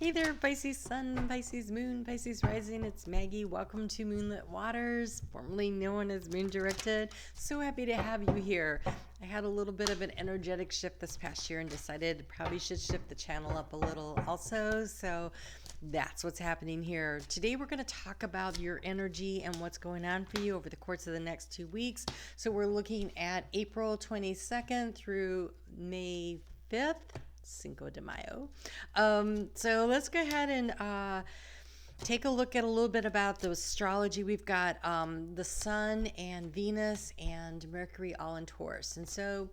Hey there, Pisces Sun, Pisces Moon, Pisces Rising. It's Maggie. Welcome to Moonlit Waters, formerly known as Moon Directed. So happy to have you here. I had a little bit of an energetic shift this past year and decided probably should shift the channel up a little also. So that's what's happening here. Today we're going to talk about your energy and what's going on for you over the course of the next 2 weeks. So we're looking at April 22nd through May 5th. Cinco de Mayo. So let's go ahead and take a look at a little bit about the astrology. We've got the Sun and Venus and Mercury all in Taurus. And so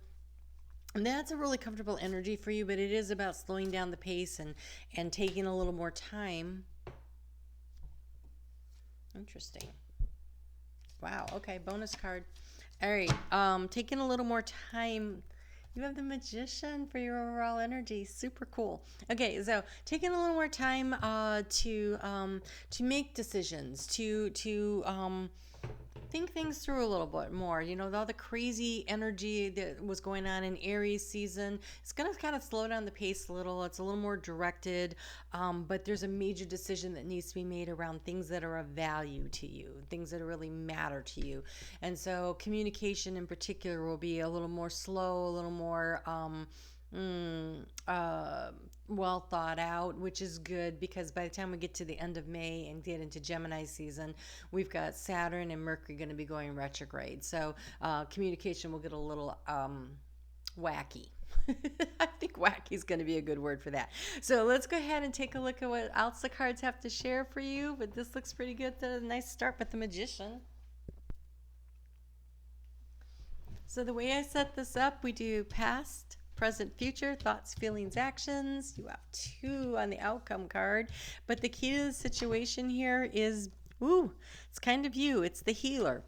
that's a really comfortable energy for you, but it is about slowing down the pace and taking a little more time. Interesting. Wow. Okay. Bonus card. All right. Taking a little more time. You have the Magician for your overall energy. Super cool. Okay, so taking a little more time to make decisions, to think things through a little bit more. You know, with all the crazy energy that was going on in Aries season, it's going to kind of slow down the pace a little. It's a little more directed, but there's a major decision that needs to be made around things that are of value to you, things that really matter to you. And so communication in particular will be a little more slow, a little more well thought out, which is good because by the time we get to the end of May and get into Gemini season, we've got Saturn and Mercury going to be going retrograde. So communication will get a little wacky. I think wacky is going to be a good word for that. So let's go ahead and take a look at what else the cards have to share for you. But this looks pretty good. A nice start with the Magician. So the way I set this up, we do past, present, future, thoughts, feelings, actions. You have 2 on the outcome card. But the key to the situation here is, it's kind of you. It's the healer.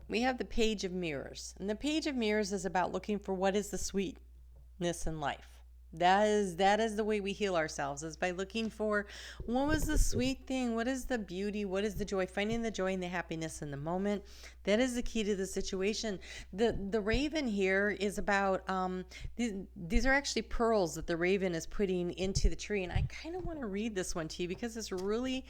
We have the Page of Mirrors. And the Page of Mirrors is about looking for what is the sweetness in life. That is the way we heal ourselves, is by looking for what was the sweet thing, what is the beauty, what is the joy, finding the joy and the happiness in the moment. That is the key to the situation. The raven here is about, these are actually pearls that the raven is putting into the tree. And I kind of want to read this one to you because it's really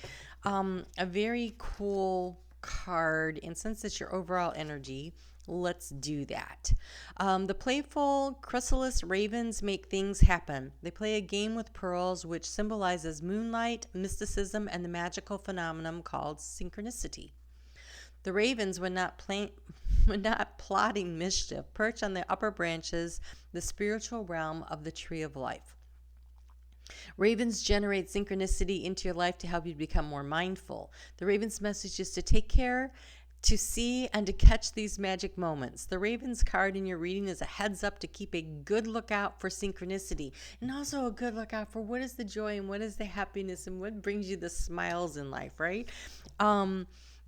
a very cool card. And since it's your overall energy, let's do that. The playful Chrysalis ravens make things happen. They play a game with pearls, which symbolizes moonlight, mysticism, and the magical phenomenon called synchronicity. The ravens, when not plotting mischief, perch on the upper branches, the spiritual realm of the tree of life. Ravens generate synchronicity into your life to help you become more mindful. The raven's message is to take care, to see, and to catch these magic moments. The Raven's card in your reading is a heads up to keep a good lookout for synchronicity, and also a good lookout for what is the joy and what is the happiness and what brings you the smiles in life, right?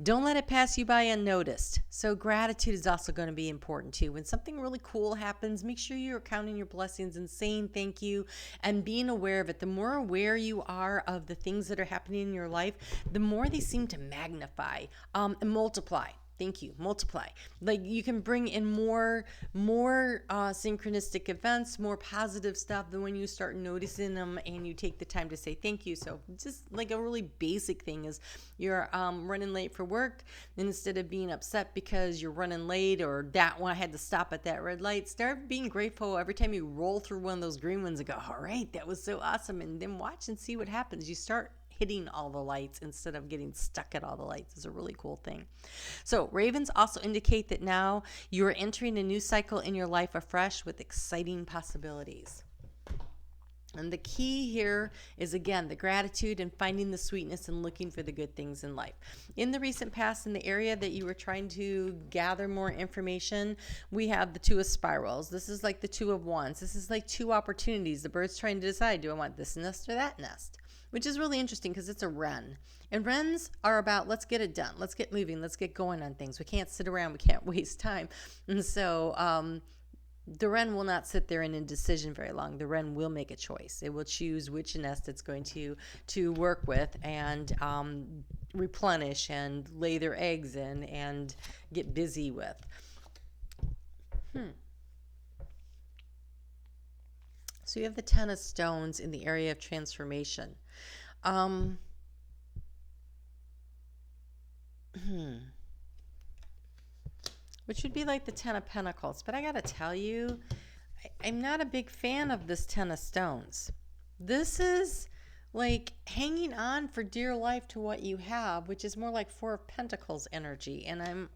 Don't let it pass you by unnoticed. So gratitude is also going to be important too. When something really cool happens, make sure you're counting your blessings and saying thank you and being aware of it. The more aware you are of the things that are happening in your life, the more they seem to magnify and multiply. Thank you. Multiply. Like you can bring in more synchronistic events, more positive stuff than when you start noticing them and you take the time to say thank you. So just like a really basic thing is you're running late for work, and instead of being upset because you're running late or that one I had to stop at that red light, start being grateful every time you roll through one of those green ones and go, all right, that was so awesome. And then watch and see what happens. You start hitting all the lights instead of getting stuck at all the lights is a really cool thing. So ravens also indicate that now you are entering a new cycle in your life afresh with exciting possibilities. And the key here is, again, the gratitude and finding the sweetness and looking for the good things in life. In the recent past, in the area that you were trying to gather more information, we have the 2 of spirals. This is like the 2 of wands. This is like 2 opportunities. The bird's trying to decide, do I want this nest or that nest? Which is really interesting because it's a wren. And wrens are about, let's get it done. Let's get moving. Let's get going on things. We can't sit around. We can't waste time. And so the wren will not sit there in indecision very long. The wren will make a choice. It will choose which nest it's going to work with and replenish and lay their eggs in and get busy with. So So you have the Ten of Stones in the area of transformation. Which would be like the Ten of Pentacles. But I got to tell you, I'm not a big fan of this Ten of Stones. This is like hanging on for dear life to what you have, which is more like Four of Pentacles energy. And I'm,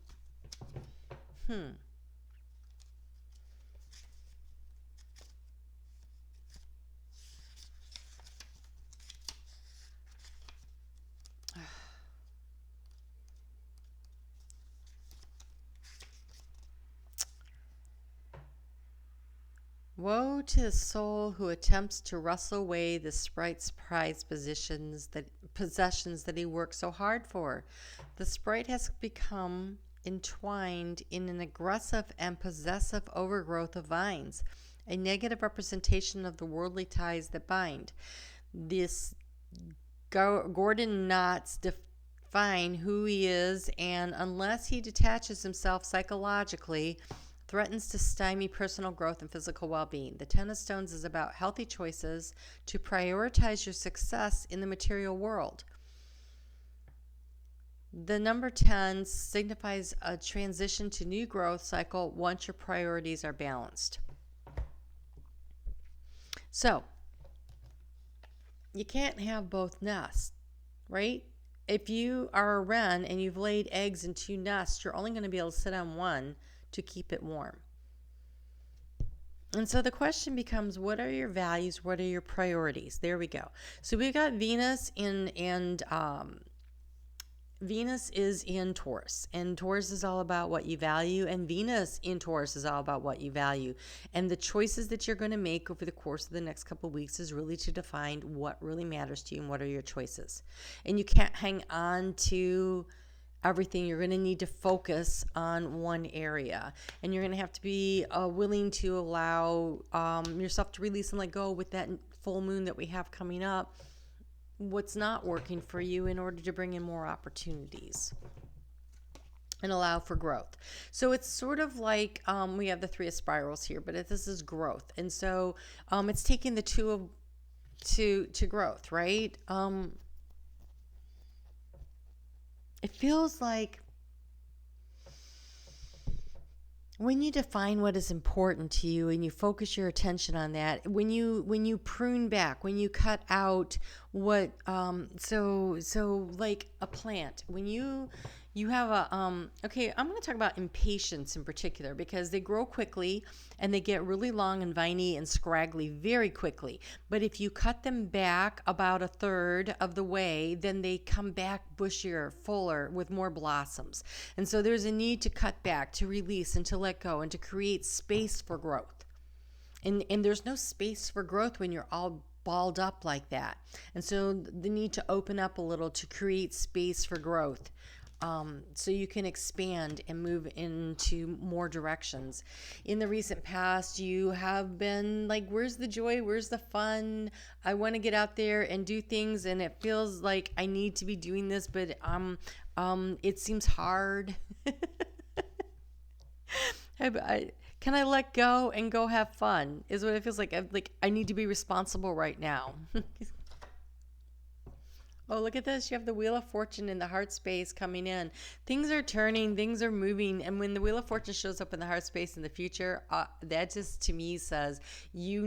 woe to the soul who attempts to wrestle away the sprite's prized possessions that he worked so hard for. The sprite has become entwined in an aggressive and possessive overgrowth of vines, a negative representation of the worldly ties that bind. This Gordon knots define who he is, and unless he detaches himself psychologically, threatens to stymie personal growth and physical well-being. The Ten of Stones is about healthy choices to prioritize your success in the material world. The number 10 signifies a transition to new growth cycle once your priorities are balanced. So, you can't have both nests, right? If you are a wren and you've laid eggs in 2 nests, you're only going to be able to sit on one to keep it warm. And so the question becomes, what are your values? What are your priorities? There we go. So we've got Venus Venus is in Taurus, and Taurus is all about what you value, and Venus in Taurus is all about what you value. And the choices that you're going to make over the course of the next couple of weeks is really to define what really matters to you and what are your choices. And you can't hang on to everything. You're going to need to focus on one area, and you're going to have to be willing to allow yourself to release and let go with that full moon that we have coming up, what's not working for you, in order to bring in more opportunities and allow for growth. So it's sort of like we have the 3 of spirals here, but this is growth. And so it's taking the 2 to growth, right? It feels like when you define what is important to you and you focus your attention on that, when you prune back, when you cut out what so like a plant, when you have a okay, I'm going to talk about impatiens in particular, because they grow quickly and they get really long and viney and scraggly very quickly. But if you cut them back about a third of the way, then they come back bushier, fuller, with more blossoms. And so there's a need to cut back, to release, and to let go, and to create space for growth. And there's no space for growth when you're all balled up like that. And so the need to open up a little to create space for growth. So you can expand and move into more directions. In the recent past, you have been like, where's the joy? Where's the fun? I want to get out there and do things, and it feels like I need to be doing this, but it seems hard. Can I let go and go have fun? Is what it feels like. I need to be responsible right now. Oh, look at this. You have the Wheel of Fortune in the heart space coming in. Things are turning, things are moving. And when the Wheel of Fortune shows up in the heart space in the future, that just to me says, you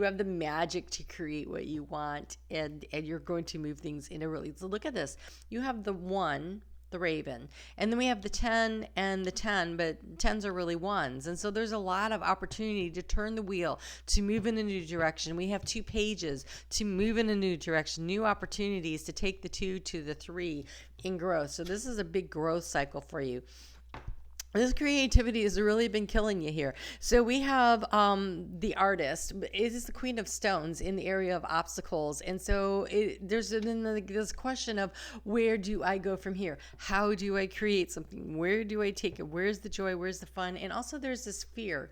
have the magic to create what you want, and you're going to move things in a really. So look at this. You have the 1, the Raven, and then we have the 10 and the 10, but 10s are really 1s. And so there's a lot of opportunity to turn the wheel, to move in a new direction. We have 2 pages to move in a new direction, new opportunities to take the 2 to the 3 in growth. So this is a big growth cycle for you. This creativity has really been killing you here. So we have the artist. It is the Queen of Stones in the area of obstacles. And so there's this question of, where do I go from here? How do I create something? Where do I take it? Where's the joy? Where's the fun? And also there's this fear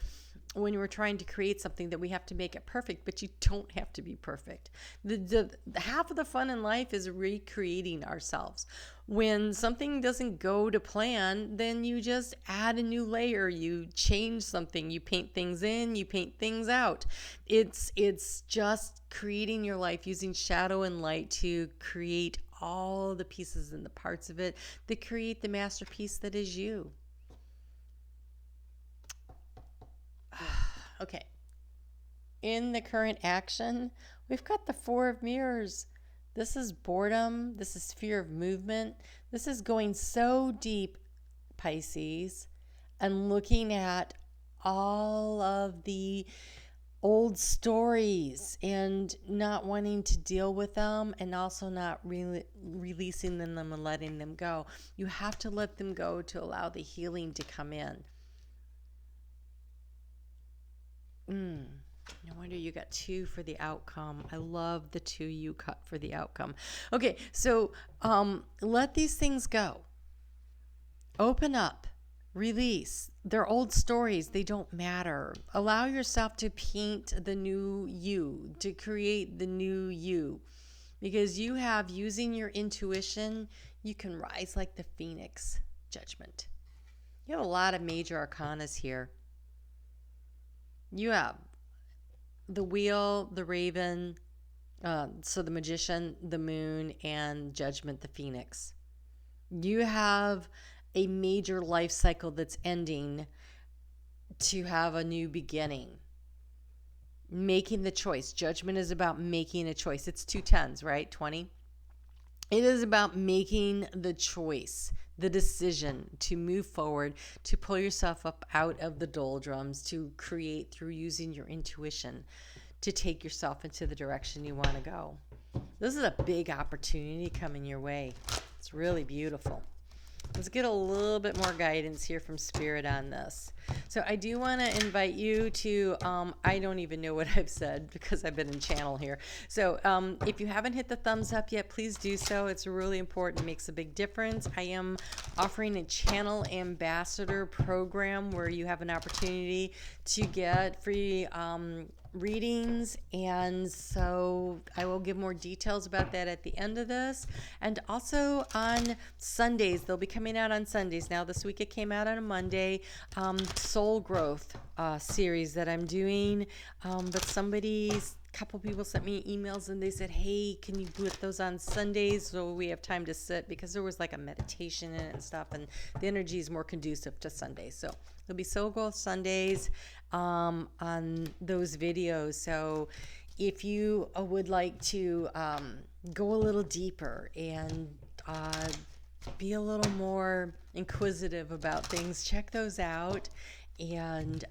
when we're trying to create something that we have to make it perfect, but you don't have to be perfect. The half of the fun in life is recreating ourselves. When something doesn't go to plan, then you just add a new layer, you change something, you paint things in, you paint things out. It's just creating your life using shadow and light to create all the pieces and the parts of it that create the masterpiece that is you. Okay. In the current action, we've got the Four of Mirrors. This is boredom. This is fear of movement. This is going so deep, Pisces, and looking at all of the old stories and not wanting to deal with them, and also not releasing them and letting them go. You have to let them go to allow the healing to come in. No wonder you got 2 for the outcome. I love the 2 you cut for the outcome. Okay, so let these things go. Open up. Release. They're old stories. They don't matter. Allow yourself to paint the new you, to create the new you. Because you have, using your intuition, you can rise like the phoenix. Judgment. You have a lot of major arcanas here. You have the wheel, the raven, so the magician, the moon, and judgment, the phoenix. You have a major life cycle that's ending to have a new beginning. Making the choice. Judgment is about making a choice. It's 2 10s, right? 20. It is about making the choice, the decision to move forward, to pull yourself up out of the doldrums, to create through using your intuition, to take yourself into the direction you want to go. This is a big opportunity coming your way. It's really beautiful. Let's get a little bit more guidance here from Spirit on this. So I do want to invite you to, I don't even know what I've said because I've been in channel here. So if you haven't hit the thumbs up yet, please do so. It's really important. It makes a big difference. I am offering a channel ambassador program where you have an opportunity to get free readings, and so I will give more details about that at the end of this. And also on Sundays, they'll be coming out on Sundays. Now this week it came out on a Monday, soul growth series that I'm doing, but a couple people sent me emails and they said, hey, can you put those on Sundays so we have time to sit, because there was like a meditation in it and stuff, and the energy is more conducive to Sundays. So there'll be soul growth Sundays on those videos. So if you would like to go a little deeper and be a little more inquisitive about things, check those out. And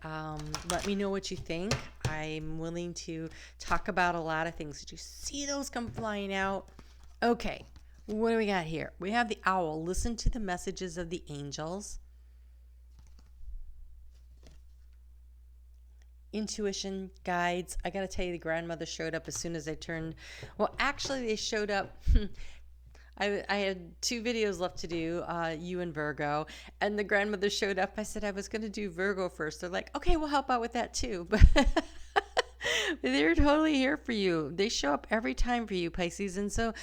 let me know what you think. I'm willing to talk about a lot of things. Did you see those come flying out? Okay, what do we got here? We have the owl. Listen to the messages of the angels. Intuition, guides. I got to tell you, the grandmother showed up as soon as I turned. Well, actually, they showed up. I had 2 videos left to do, you and Virgo, and the grandmother showed up. I said I was going to do Virgo first. They're like, okay, we'll help out with that too. But they're totally here for you. They show up every time for you, Pisces. And so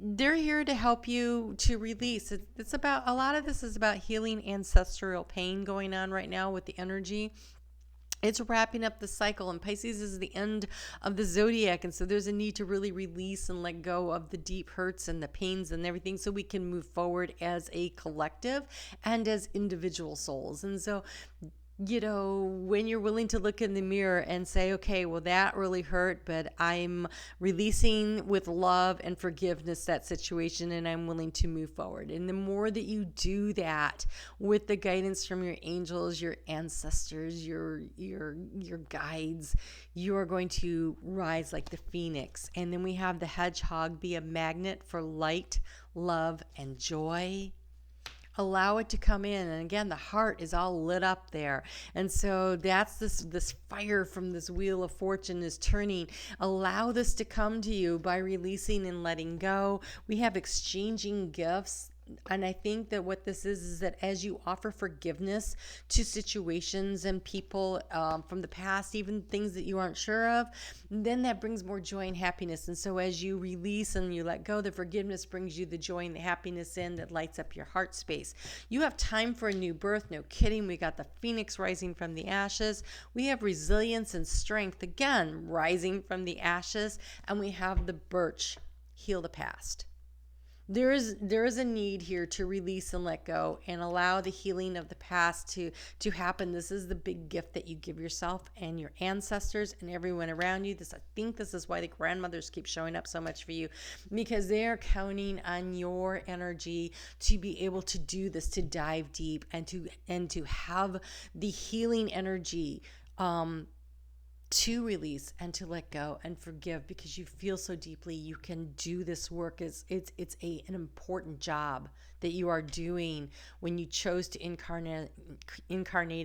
they're here to help you to release. It's about, a lot of this is about healing ancestral pain going on right now with the energy. It's wrapping up the cycle, and Pisces is the end of the zodiac, and so there's a need to really release and let go of the deep hurts and the pains and everything so we can move forward as a collective and as individual souls. And so, you know, when you're willing to look in the mirror and say, okay, well, that really hurt, but I'm releasing with love and forgiveness that situation, and I'm willing to move forward. And the more that you do that with the guidance from your angels, your ancestors, your guides, you are going to rise like the phoenix. And then we have the hedgehog, be a magnet for light, love, and joy. Allow it to come in. And again, the heart is all lit up there. And so that's this fire from this wheel of fortune is turning. Allow this to come to you by releasing and letting go. We have exchanging gifts. And I think that what this is that as you offer forgiveness to situations and people from the past, even things that you aren't sure of, then that brings more joy and happiness. And so as you release and you let go, the forgiveness brings you the joy and the happiness in that lights up your heart space. You have time for a new birth. No kidding. We got the phoenix rising from the ashes. We have resilience and strength, again, rising from the ashes. And we have the birch, heal the past. There is a need here to release and let go and allow the healing of the past to happen. This is the big gift that you give yourself and your ancestors and everyone around you. I think this is why the grandmothers keep showing up so much for you, because they are counting on your energy to be able to do this, to dive deep and to have the healing energy to release and to let go and forgive, because you feel so deeply you can do this work. It's an important job that you are doing when you chose to incarnate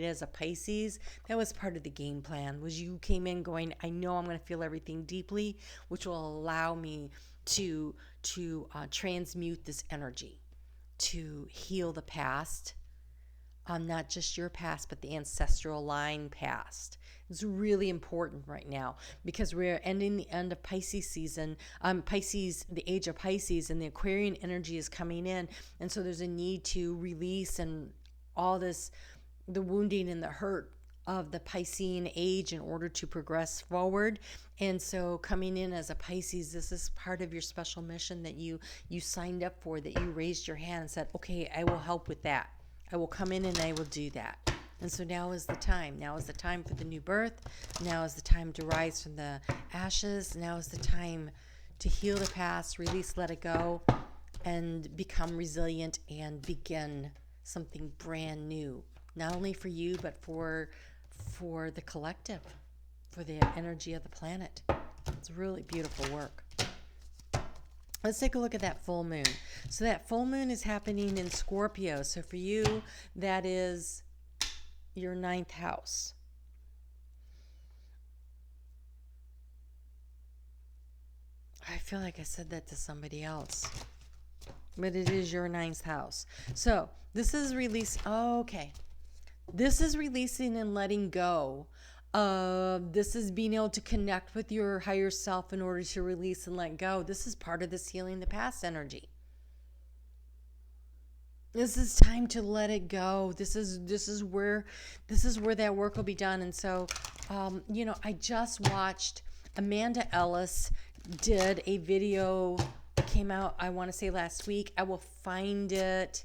as a Pisces. That was part of the game plan, was you came in going, I know I'm going to feel everything deeply, which will allow me to transmute this energy, to heal the past, not just your past, but the ancestral line past. It's really important right now because we're ending the end of Pisces season, Pisces, the age of Pisces, and the Aquarian energy is coming in. And so there's a need to release and all this, the wounding and the hurt of the Piscean age in order to progress forward. And so coming in as a Pisces, this is part of your special mission that you signed up for, that you raised your hand and said, okay, I will help with that. I will come in and I will do that. And so now is the time. Now is the time for the new birth. Now is the time to rise from the ashes. Now is the time to heal the past, release, let it go, and become resilient and begin something brand new. Not only for you, but for the collective, for the energy of the planet. It's really beautiful work. Let's take a look at that full moon. So that full moon is happening in Scorpio. So for you, that is your 9th house. I feel like I said that to somebody else, but it is your 9th house. So this is release. Oh, okay. This is releasing and letting go. This is being able to connect with your higher self in order to release and let go. This is part of this healing the past energy. This is time to let it go. This is where that work will be done. And so, I just watched Amanda Ellis did a video that came out, I want to say last week. I will find it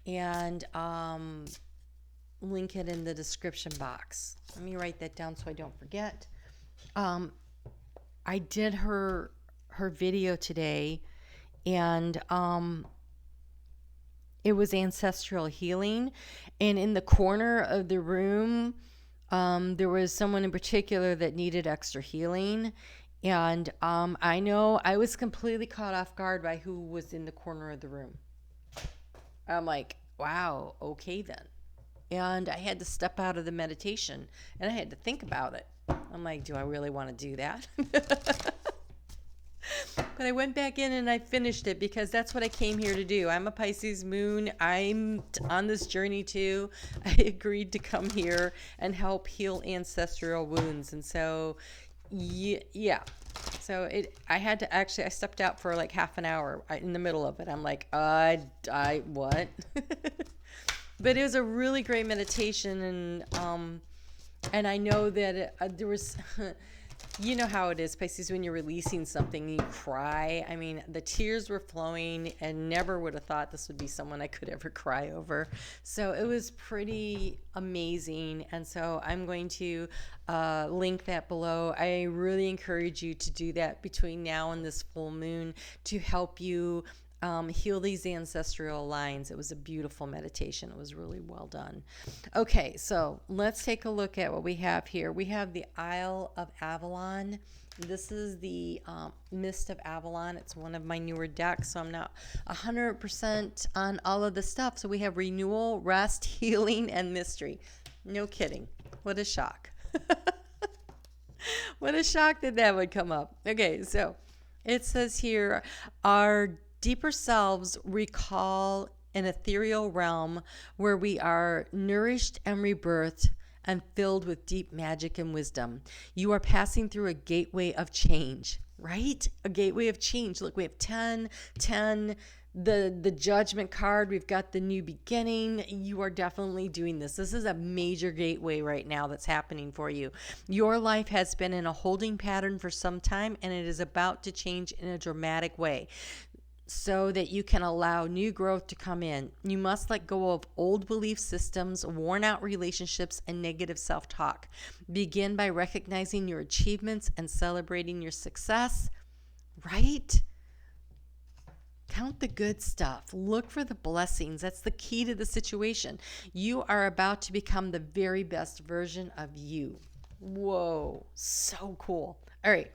and link it in the description box. Let me write that down so I don't forget. I did her video today, and it was ancestral healing, and in the corner of the room there was someone in particular that needed extra healing, and I know I was completely caught off guard by who was in the corner of the room. I'm like, wow, okay then. And I had to step out of the meditation and I had to think about it. I'm like, do I really want to do that? But I went back in and I finished it because that's what I came here to do. I'm a Pisces moon. I'm on this journey too. I agreed to come here and help heal ancestral wounds. And so, yeah. So I stepped out for like half an hour in the middle of it. I'm like, what? But it was a really great meditation, and I know that there was, you know how it is, Pisces, when you're releasing something, you cry. I mean, the tears were flowing, and never would have thought this would be someone I could ever cry over. So it was pretty amazing, and so I'm going to link that below. I really encourage you to do that between now and this full moon to help you heal these ancestral lines. It was a beautiful meditation. It was really well done. Okay, so let's take a look at what we have here. We have the Isle of Avalon. This is the Mist of Avalon. It's one of my newer decks, so I'm not 100% on all of the stuff. So we have renewal, rest, healing, and mystery. No kidding. What a shock. What a shock that would come up. Okay, so it says here, our deeper selves recall an ethereal realm where we are nourished and rebirthed and filled with deep magic and wisdom. You are passing through a gateway of change, right? A gateway of change. Look, we have 10, 10, the judgment card. We've got the new beginning. You are definitely doing this. This is a major gateway right now that's happening for you. Your life has been in a holding pattern for some time, and it is about to change in a dramatic way, so that you can allow new growth to come in. You must let go of old belief systems, worn out relationships, and negative self-talk. Begin by recognizing your achievements and celebrating your success, right? Count the good stuff. Look for the blessings. That's the key to the situation. You are about to become the very best version of you. Whoa, so cool. All right.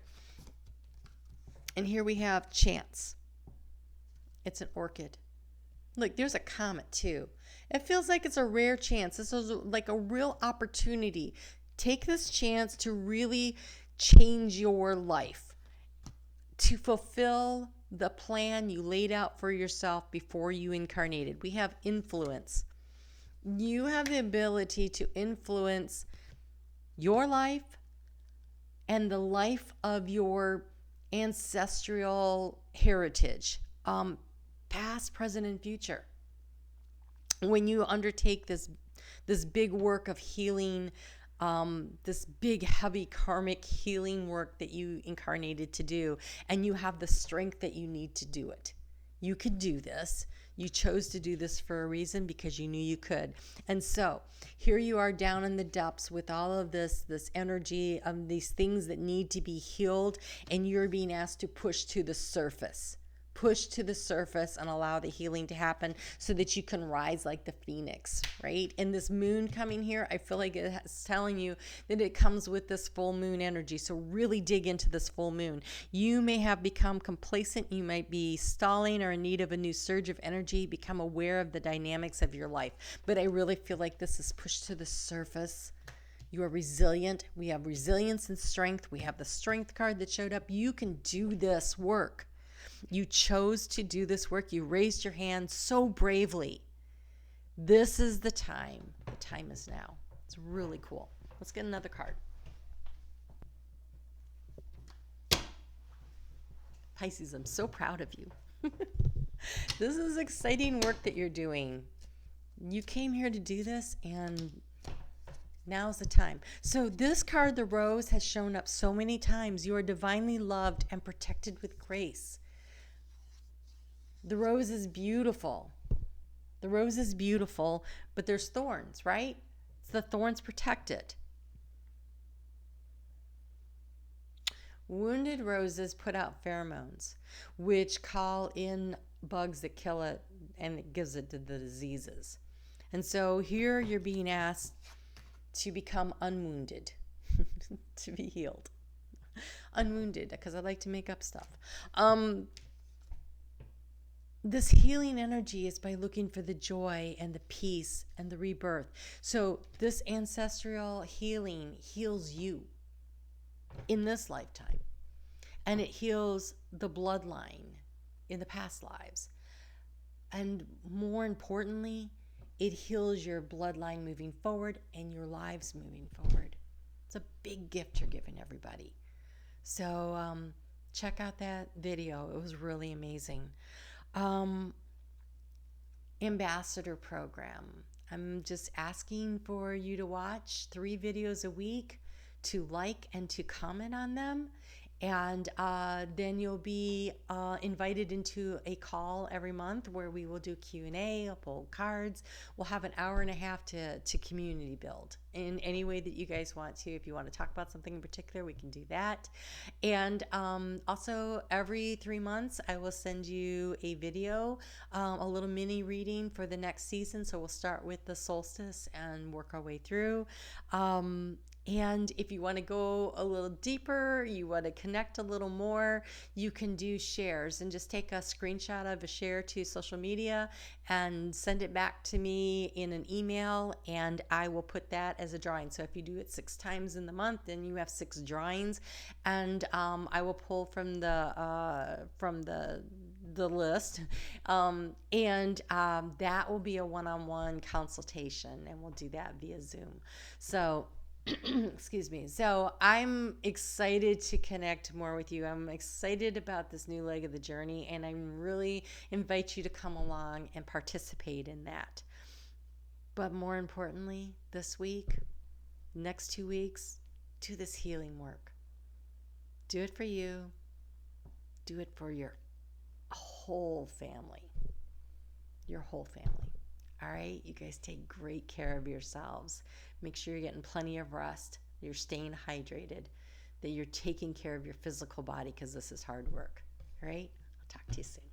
And here we have chance. It's an orchid. Look, there's a comet too. It feels like it's a rare chance. This is like a real opportunity. Take this chance to really change your life, to fulfill the plan you laid out for yourself before you incarnated. We have influence. You have the ability to influence your life and the life of your ancestral heritage. Past, present, and future. When you undertake this big work of healing, this big, heavy karmic healing work that you incarnated to do, and you have the strength that you need to do it. You could do this. You chose to do this for a reason, because you knew you could. And so here you are down in the depths with all of this energy of these things that need to be healed, and you're being asked to push to the surface. Push to the surface and allow the healing to happen so that you can rise like the phoenix, right? And this moon coming here, I feel like it's telling you that it comes with this full moon energy. So really dig into this full moon. You may have become complacent. You might be stalling or in need of a new surge of energy. Become aware of the dynamics of your life. But I really feel like this is pushed to the surface. You are resilient. We have resilience and strength. We have the strength card that showed up. You can do this work. You chose to do this work. You raised your hand so bravely. This is the time. The time is now. It's really cool. Let's get another card. Pisces, I'm so proud of you. This is exciting work that you're doing. You came here to do this, and now's the time. So this card, the rose, has shown up so many times. You are divinely loved and protected with grace. The rose is beautiful. The rose is beautiful, but there's thorns, right? So the thorns protect it. Wounded roses put out pheromones, which call in bugs that kill it, and it gives it to the diseases. And so here you're being asked to become unwounded, to be healed. Unwounded, because I like to make up stuff. This healing energy is by looking for the joy and the peace and the rebirth. So this ancestral healing heals you in this lifetime. And it heals the bloodline in the past lives. And more importantly, it heals your bloodline moving forward and your lives moving forward. It's a big gift you're giving everybody. So check out that video. It was really amazing. Ambassador program. I'm just asking for you to watch 3 videos a week, to like and to comment on them. And then you'll be invited into a call every month where we will do Q&A, I'll pull cards. We'll have an hour and a half to community build in any way that you guys want to. If you want to talk about something in particular, we can do that. And also every 3 months, I will send you a video, a little mini reading for the next season. So we'll start with the solstice and work our way through. And if you want to go a little deeper, you want to connect a little more, you can do shares and just take a screenshot of a share to social media and send it back to me in an email, and I will put that as a drawing. So if you do it 6 times in the month, then you have 6 drawings, and I will pull from the the list. That will be a one-on-one consultation, and we'll do that via Zoom. So, excuse me. So I'm excited to connect more with you. I'm excited about this new leg of the journey, and I really invite you to come along and participate in that. But more importantly, this week, next 2 weeks, do this healing work. Do it for you. Do it for your whole family. Your whole family. All right? You guys take great care of yourselves. Make sure you're getting plenty of rest. You're staying hydrated. That you're taking care of your physical body, because this is hard work. All right? I'll talk to you soon.